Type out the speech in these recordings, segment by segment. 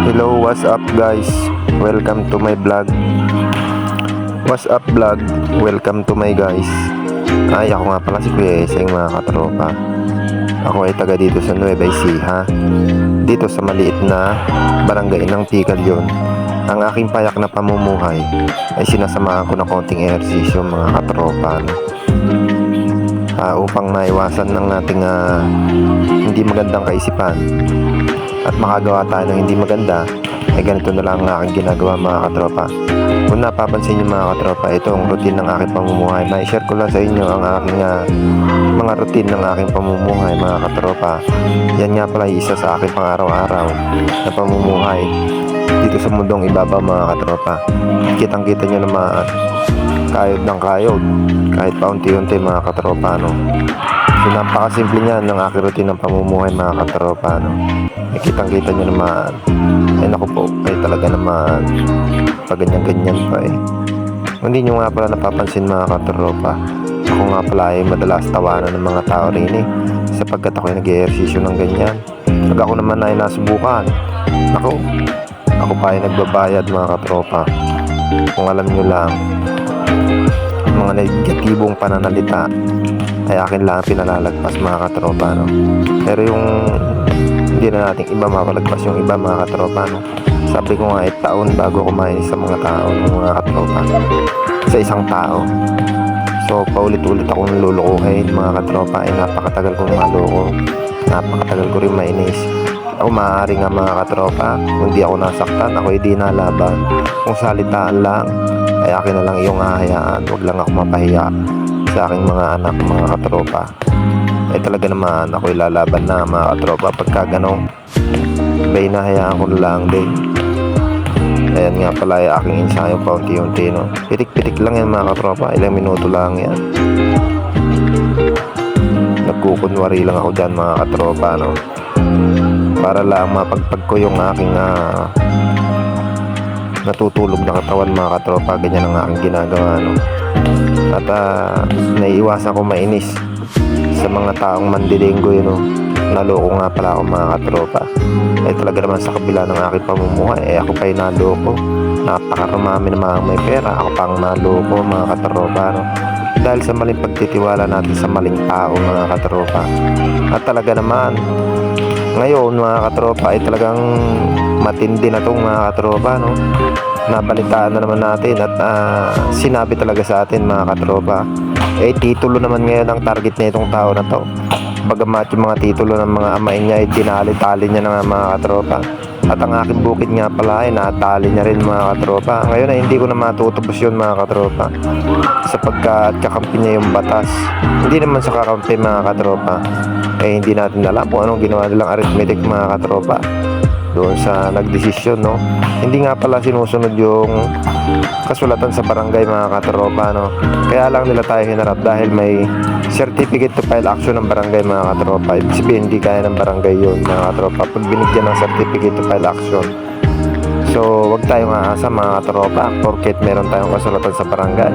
Hello, what's up guys? Welcome to my vlog. What's up vlog? Welcome to my guys. Ay, ako nga pala si Kuya Eseng mga katropa. Ako ay taga dito sa Nueva Ecija. Dito sa maliit na barangay ng Picayune. Ang aking payak na pamumuhay ay sinasamahan ko ng konting ehersisyo mga katropa. Upang maiwasan ng ating hindi magandang kaisipan at makagawa tayo ng hindi maganda, ay ganito na lang ang aking ginagawa mga katropa. Kung napapansin nyo mga katropa, ito ang routine ng aking pamumuhay. Na-share ko lang sa inyo ang aking mga routine ng aking pamumuhay mga katropa. Yan nga pala isa sa aking pang-araw-araw na pamumuhay dito sa mundong ibabaw mga katropa. Kitang-kita nyo naman kayod ng kayod kahit paunti-unti mga katropa, no? So napakasimple niyan ng aking routine ng pamumuhay mga katropa, no? Kitang-kita nyo naman, ay naku po, ay talaga naman pag ganyan-ganyan pa eh. Hindi nyo nga pala napapansin mga katropa, ako nga pala ay madalas tawanan ng mga tao rin eh, sapagkat ako ay nag-ehersisyo ng ganyan. Pag ako naman ay nasubukan, ako pa ay nagbabayad mga katropa. Kung alam nyo lang, mga negatibong pananalita ay akin lang pinalalagpas mga katropa, no? Pero yung hindi na natin iba mapalagpas yung iba mga katropa, no? Sabi ko nga taon bago kumain sa mga tao mga katropa, sa isang tao. So paulit-ulit akong lulukuhin mga katropa, ay napakatagal kong maloko, napakatagal ko rin mainis. Ako maaari nga mga katropa, kung di ako nasaktan, ako hindi nalaban. Kung salitaan lang ay akin na lang iyong hahayaan, wag lang ako mapahiya sa aking mga anak mga katropa. Ay talaga naman ako'y lalaban na mga katropa pagka ganong bay nahayaan ko lang din. Ayan nga pala ay aking ensayo paunti-unti, no? Pitik-pitik lang yan mga katropa, ilang minuto lang yan. Nagkukunwari lang ako dyan mga katropa, no? Para lang mapagpag ko yung aking natutulog na katawan mga katropa. Ganyan ang aking ginagawa, no? At naiiwasan ko mainis sa mga taong mandilinggoy, no? Naloko nga pala ako mga katropa. Ay talaga naman sa kabila ng aking pamumuhay, ako pa'y naloko. Napakarumami namang may pera, ako pang naloko mga katropa, no? Dahil sa maling pagtitiwala natin sa maling tao mga katropa. At talaga naman ngayon mga katropa ay talagang matindi na tong mga katropa, no? Nabalitaan na naman natin at sinabi talaga sa atin mga katropa, titulo naman ngayon ang target na itong tao na to. Bagamat yung mga titulo ng mga amain niya ay dinali-tali niya na mga katropa. At ang aking bukid nga pala ay natali niya rin mga katropa. Ngayon ay hindi ko na matutubos yun mga katropa, sapagkat kakampi niya yung batas. Hindi naman sa kakampi mga katropa, hindi natin alam kung anong ginawa nilang arithmetic mga katropa doon sa nagdesisyon, no? Hindi nga pala sinusunod yung kasulatan sa barangay mga katropa, no? Kaya lang nila tayo hinarap dahil may certificate to file action ng barangay mga katropa. Ibig sabihin hindi kaya ng barangay yun mga katropa pag binigyan ng certificate to file action. So wag tayong aasa mga katropa porket meron tayong kasulatan sa barangay.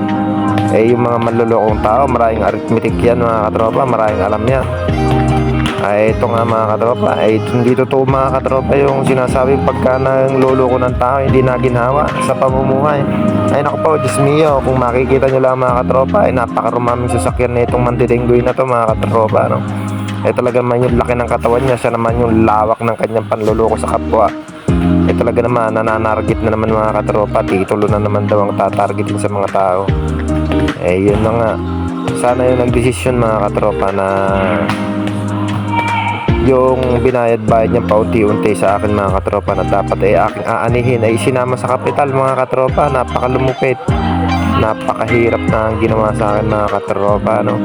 Yung mga manlulokong tao, maraming arithmetic yan mga katropa, maraming alam yan. Ito nga mga katropa, hindi totoo mga katropa yung sinasabi pagka nangluloko ng tao hindi na ginawa sa pamumuhay. Ay naku po, Diyos mio, kung makikita nyo lang mga katropa, napakarumaming sasakyan na itong mandilinggoy na to mga katropa, no? Talaga naman yung laki ng katawan niya, siya naman yung lawak ng kanyang panluloko sa kapwa. Talaga naman nananarget na naman mga katropa, titulo na naman daw ang tatargetin sa mga tao. Yun na nga, sana yung nagdesisyon mga katropa na yung binayad-bayad niya paunti-unti sa akin mga katropa na dapat aking aanihin ay sinama sa kapital mga katropa. Napakalumupit, napakahirap na ang ginawa sa akin mga katropa, no?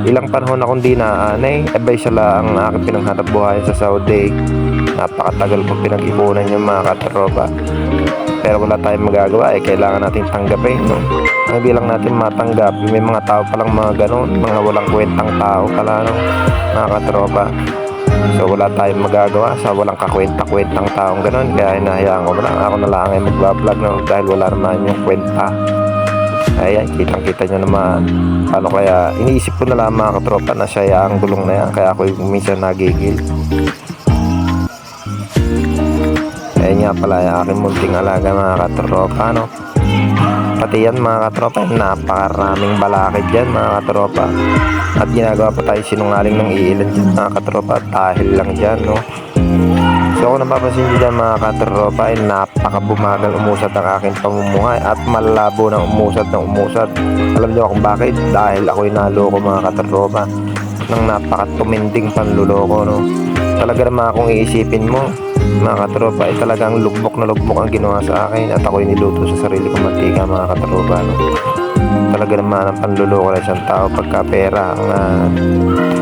Ilang panahon akong di naanay, abay sila ang aking pinanghanap buhay sa Saudi. Napakatagal kong pinag-ipunan yung mga katropa, pero wala tayong magagawa, kailangan natin tanggapin, no? Ang hindi lang natin matanggap, may mga tao palang mga ganon, mga walang kwentang tao pala, no? Mga katropa. So wala tayong magagawa sa walang kakwenta-kwentang taong ganun. Kaya hinahayaan ko na lang, ako na lang ay magbablog, no? Dahil wala naman yung kwenta. Ayan, kitang-kita nyo naman. Paano kaya, iniisip ko na lang mga katropa na siya ang gulong na yan. Kaya ako minsan nagigil. Ayun nga pala yung aking munting alaga mga katropa, no? Pati yan mga katropa, napakaraming balakid dyan mga katropa. At ginagawa pa tayo sinungaling ng iilan dyan mga katropa dahil lang dyan, no? So kung napapansin nyo dyan mga katropa, ay napakabumagal umusad ang aking pamumuhay at malabo ng umusad ng umusad. Alam nyo kung bakit? Dahil ako'y naloko mga katropa ng napakatuminding panluloko, no? Talaga naman kung iisipin mo mga katropa, ay talagang lugbok na lugbok ang ginawa sa akin at ako'y niluto sa sarili kong mantika mga katropa, no? Talaga naman ang panluloko na isang tao pagka pera ang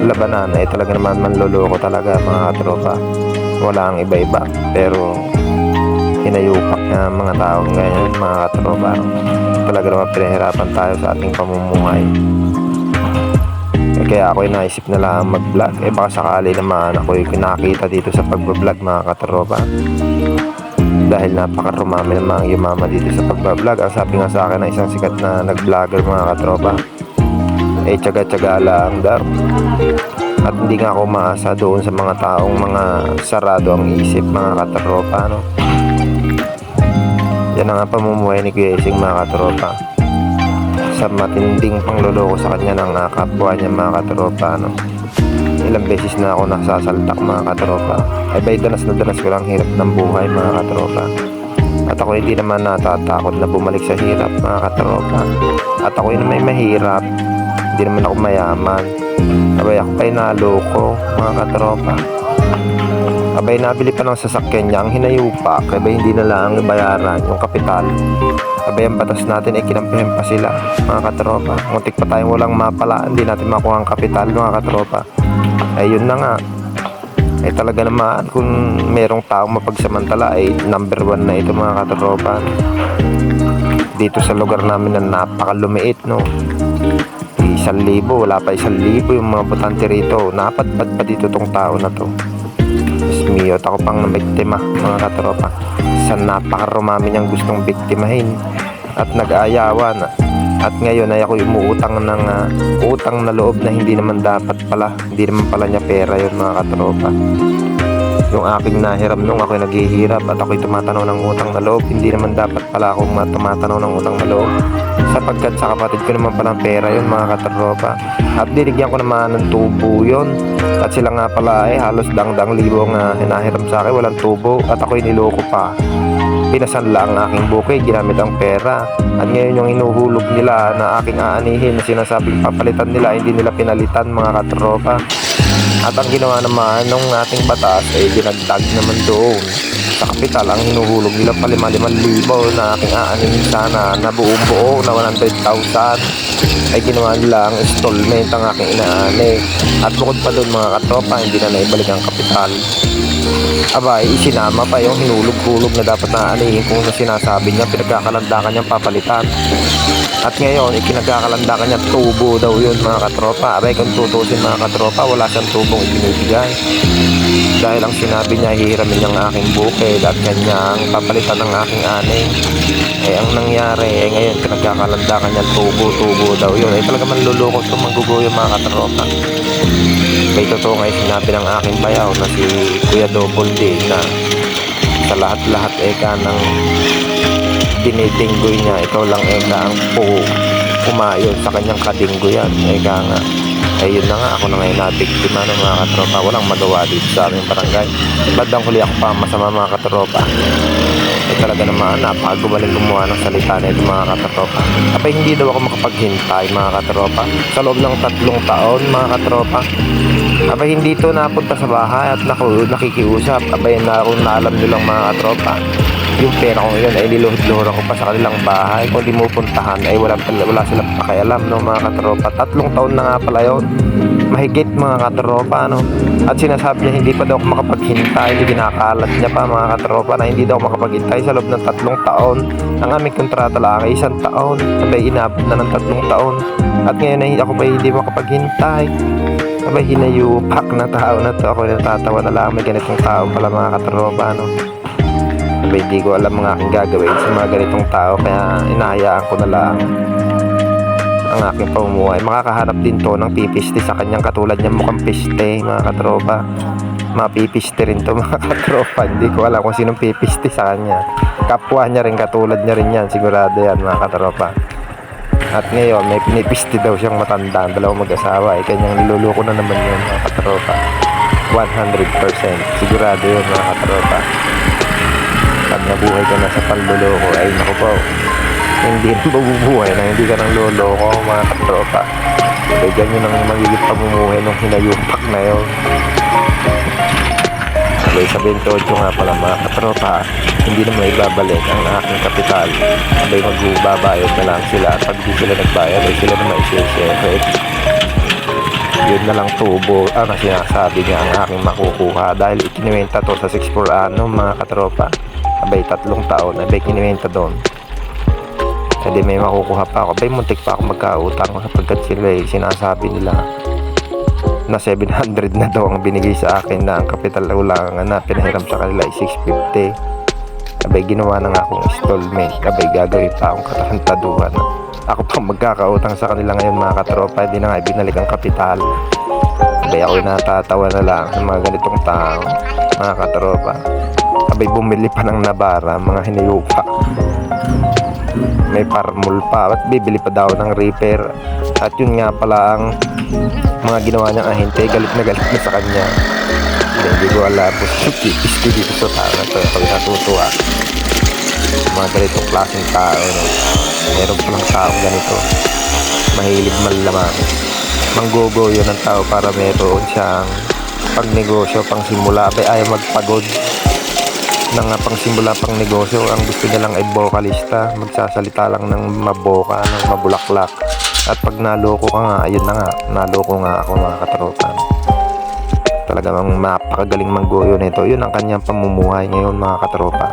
labanan ay talaga naman manluloko talaga mga katropa. Wala ang iba-iba pero hinayupak na mga tao ganyan mga katropa, no? Talaga naman pinahirapan tayo sa ating pamumuhay. Kaya ako'y naisip na lang mag-vlog. Baka sakali naman ako'y nakita dito sa pag-vlog mga katropa. Dahil napakarumami ng mga yumama dito sa pag-vlog. Ang sabi nga sa akin ng isang sikat na nag-vlogger mga katropa, tsaga-tsaga lang daw. At hindi nga ako maasa doon sa mga taong mga sarado ang isip mga katropa, no? Yan ang pamumuhay ni Kuya Ising mga katropa. Sa matinding pangloloko sa kanya ng kapwa niya mga katropa, no? Ilang beses na ako nasasaltak mga katropa. Ay ba'y danas na danas ko lang hirap ng buhay mga katropa. At ako hindi naman natatakot na bumalik sa hirap mga katropa. At ako na may mahirap, hindi naman ako mayaman. Abay ako pa'y naloko mga katropa. Abay nabili pa ng sasakyan niya ang hinayupak. Abay hindi na lang bayaran yung kapital. Abay ang batas natin ay kinampihan pa sila mga katropa. Muntik pa tayong walang mapala, hindi natin makuha ang kapital mga katropa. Ayun na nga, ay talaga naman kung merong taong mapagsamantala ay number 1 na ito mga katropa. Dito sa lugar namin na napakalumiit, no? 1,000, wala pa 1,000 yung mga botante rito. Napadpad pa dito tong tao na to. Miyot ako pang nabiktima mga katropa sa napakarumami niyang gustong biktimahin at nag-aayawan. At ngayon ay ako umuutang ng utang na loob na hindi naman dapat pala, hindi naman pala niya pera yun mga katropa. Yung aking nahiram nung ako'y naghihirap at ako'y tumatanaw ng utang na loob, hindi naman dapat pala akong tumatanaw ng utang na loob sapagkat sa kapatid ko naman palang pera yun mga katropa. At dinigyan ko naman ng tubo yun. At sila nga pala ay halos dangdang libo nga hinahiram sa akin, walang tubo at ako'y niloko pa. Pinasanla ang aking bukay, ginamit ang pera. At ngayon yung hinuhulog nila na aking aanihin na sinasabing papalitan nila, hindi nila pinalitan mga katropa. At ang ginawa naman ng ating batas ay dinagdag naman doon sa kapital ang hinuhulog nila pa 5,000 na aking aanihin sana na buong buo na 100,000 ay ginawa nila ang installment ang aking inaani. At bukod pa doon mga katropa, hindi na naibalik ang kapital. Abay, isinama pa yung hinulog-hulog na dapat naanihin kung na sinasabi niya pinagkakalandakan niyang papalitan. At ngayon, ikinagkakalandakan niya tubo daw yun mga katropa. Abay, kung tutusin mga katropa, wala siyang tubong ibinibigay. Dahil ang sinabi niya, hihiramin niya ang aking bukid at kanyang papalitan ng aking ani. Eh, ang nangyari, ngayon, pinagkakalandakan niya tubo daw yun. Eh, talaga manluloko ito, mangguguyo mga katropa. May totoo nga sinabi ng aking bayaw na si Kuya Double D na sa lahat-lahat eka ng dinidinggoy niya, ikaw lang eka ang pumayon sa kanyang kadinggoyan. Eka nga, ayun na nga, ako na ngayon nabiktima ng mga katropa. Walang magawa dito sa aming barangay. Bandang huli ako pa masama mga katropa. Eh talaga naman napakagumaling gumawa ng salita na ito mga katropa. Kapag hindi daw ako makapaghintay mga katropa sa loob ng 3 taon mga katropa. Abay hindi ito napunta sa bahay at nakikiusap. Abay na kung naalam nyo lang mga katropa, yung pera ko ngayon ay niluhod-luhoran ko pa sa kanilang bahay. Kung di mo puntahan ay wala silang pakialam no mga katropa. 3 taon na nga pala yun, mahigit mga katropa, no? At sinasabi niya hindi pa daw ako makapaghintay. Hindi kinakalat niya pa mga katropa na hindi daw ako makapaghintay sa loob ng 3 taon. Ang aming kontrata lang ay 1 taon. Abay inabot na ng 3 taon. At ngayon ay ako pa hindi makapaghintay. Abay hinayupak na tao na to. Ako natatawa na lang, may ganitong tao pala mga katropa, no? Abay hindi ko alam mga aking gagawin sa mga ganitong tao, kaya inahayaan ko na lang ang aking pamumuhay. Makakaharap din to ng pipiste sa kanyang katulad niya, mukhang piste mga katropa. Mapipisti rin to mga katropa. Hindi ko alam kung sinong pipisti sa kanya. Kapwa niya rin, katulad niya rin yan. Sigurado yan mga katropa. At ngayon may pinipisti daw siyang matanda, dalawang mag-asawa. Kanyang niluloko na naman yun mga katropa. 100% sigurado yun mga katropa. Pag nabuhay ka na sa panluloko, ay naku po, hindi na mabubuhay na hindi ka nang loloko mga katropa. Kaya ganyan ang magiging pamumuhay nung hinayupak na yun. Okay, sa 28 nga pala mga katropa, hindi na maibabalik ang aking kapital. Abay magbabayad na lang sila. At pag di sila nagbayad, ay sila na maisishare. Yun na lang tubo na sinasabi niya ang aking makukuha. Dahil ikiniwenta to sa 6 per annum mga katropa. Abay 3 taon, abay kiniwenta doon. Hindi may makukuha pa ako. Abay muntik pa ako magkautang sapagkat sila sinasabi nila na 700 na daw ang binigay sa akin na ang kapital ulangan na pinahiram sa kanila ay 650. Abay ginawa na nga akong installment. Abay gagawin pa akong katarantaduhan. Ako pang magkakautang sa kanila ngayon mga katropa. Hindi na nga ibinalik ang kapital. Abay ako'y natatawa na lang sa mga ganitong tao mga katropa. Abay bumili pa ng nabara, mga hinayupa. May parmol pa at bibili pa daw ng repair. At yun nga pala ang mga ginawa niyang ahente, galit na sa kanya. Hindi ko alam kung pipisti dito sa tao na to. Ako natutuwa mga ganitong klaseng tao, no? Meron pa lang tao ganito, mahilig manlaman, manggogo yun ang tao para meron siyang pang negosyo, pang simula. Ayaw magpagod ng pang simula, pang negosyo. Ang gusto niya lang ay vocalista, magsasalita lang ng maboka, ng mabulaklak. At pag naloko ka nga, ayun na nga, naloko nga ako mga katropa. Talagang napakagaling manggoyo nito. Yun ang kanyang pamumuhay ngayon mga katropa.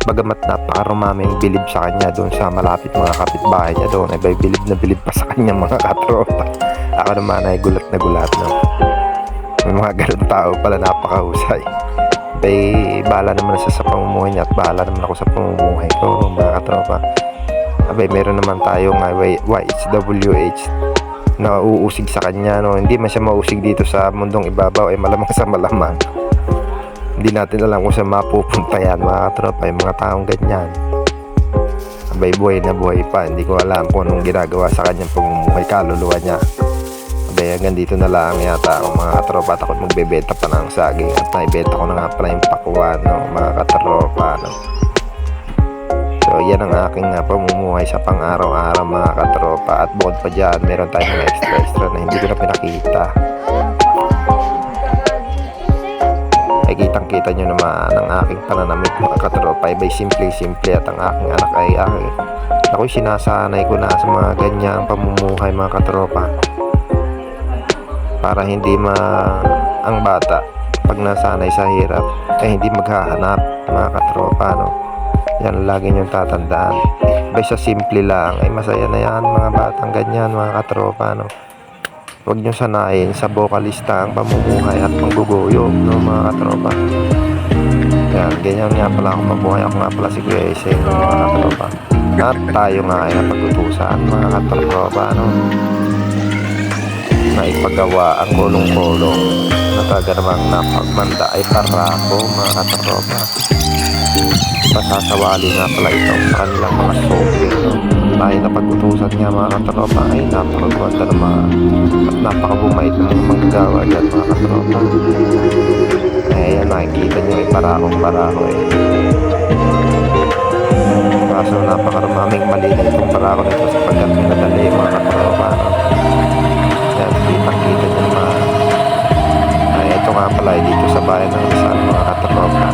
Bagamat napakarumaming bilib sa kanya doon sa malapit mga kapitbahay niya doon, ay bilib na bilib pa sa kanya mga katropa. Ako naman ay gulat na gulat, no? May mga ganun tao pala, napakahusay. Bahala naman siya sa pamumuhay niya at bahala naman ako sa pamumuhay ko, no, mga katropa. Meron naman tayong YHWH na uusig sa kanya, no? Hindi man siya mausig dito sa mundong ibabaw, ay malamang sa malamang. Hindi natin alam kung saan mapupunta yan mga katropa, yung mga taong ganyan. Buhay na buhay pa. Hindi ko alam kung anong ginagawa sa kanyang pamumuhay, kaluluwa niya. Hanggang dito na lang yata ako mga katropa. At ako magbebenta pa ng saging. At naibenta ko na nga pala yung pakuan, no, mga katropa, no? So yan ang aking pamumuhay sa pang-araw-araw mga katropa. At bukod pa dyan, meron tayong extra na hindi ko na pinakita. Ay kitang-kita nyo naman ang aking pananamit mga katropa. Ay simple-simple at ang aking anak ay ako'y sinasanay ko na sa mga ganyang pamumuhay mga katropa. Para hindi ang bata pag nasanay sa hirap ay hindi maghahanap mga katropa, no? Yan lagi nyong tatandaan. Sa simple lang ay masaya na yan mga batang ganyan mga katropa, no? Huwag nyo sanayin sa vocalista ang pamumuhay at panggugoyo, no, mga katropa. Yan, ganyan nga pala ako mabuhay. Ako nga pala si Kuya Ese, mga katropa. At tayo nga ay napag-utusan mga katropa, no, na ipagawa ang kulong-kulong na talaga namang napagmanda ay Barako mga katropa. Pasasawali nga pala ito sa kanilang mga software, no? Tayo napag-utusan nga mga katropa ay napakagwanda naman at napakabumait ng mga manggagawa dyan mga katropa. Yan, nakikita nyo ay Barako kaso napakarumaming mali na itong Barako nito sapagkat pinadali mga katropa, no? Yan, kita nyo naman. Ito nga pala dito sa bayan ng Rizal mga katropa.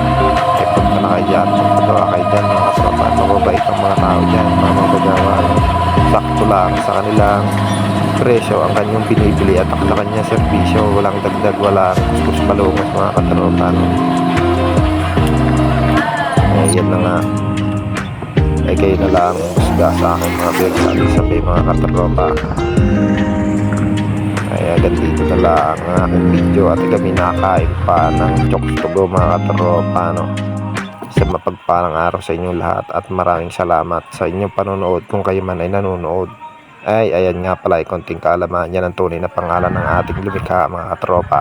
Punta na kayo dyan, pagpagawa kayo dyan mga katropa. Mababait ang mga tao dyan, mga manggagawa. Sakto lang sa kanilang presyo ang kanyang binibili at ang kanyang serbisyo. Walang dagdag, walang kuskus palungos mga katropa, no? Yan na nga. Ay kayo na lang husga sa akin mga sabi mga katropa. Kaya dito na lang ang aking video at kami nakain pa ng Chokes to Go mga katropa, no? Sa mapagpalang araw sa inyong lahat at maraming salamat sa inyong panonood kung kayo man ay nanonood. Ayan nga pala ay konting kaalaman, yan ang tunay na pangalan ng ating lumikha mga katropa.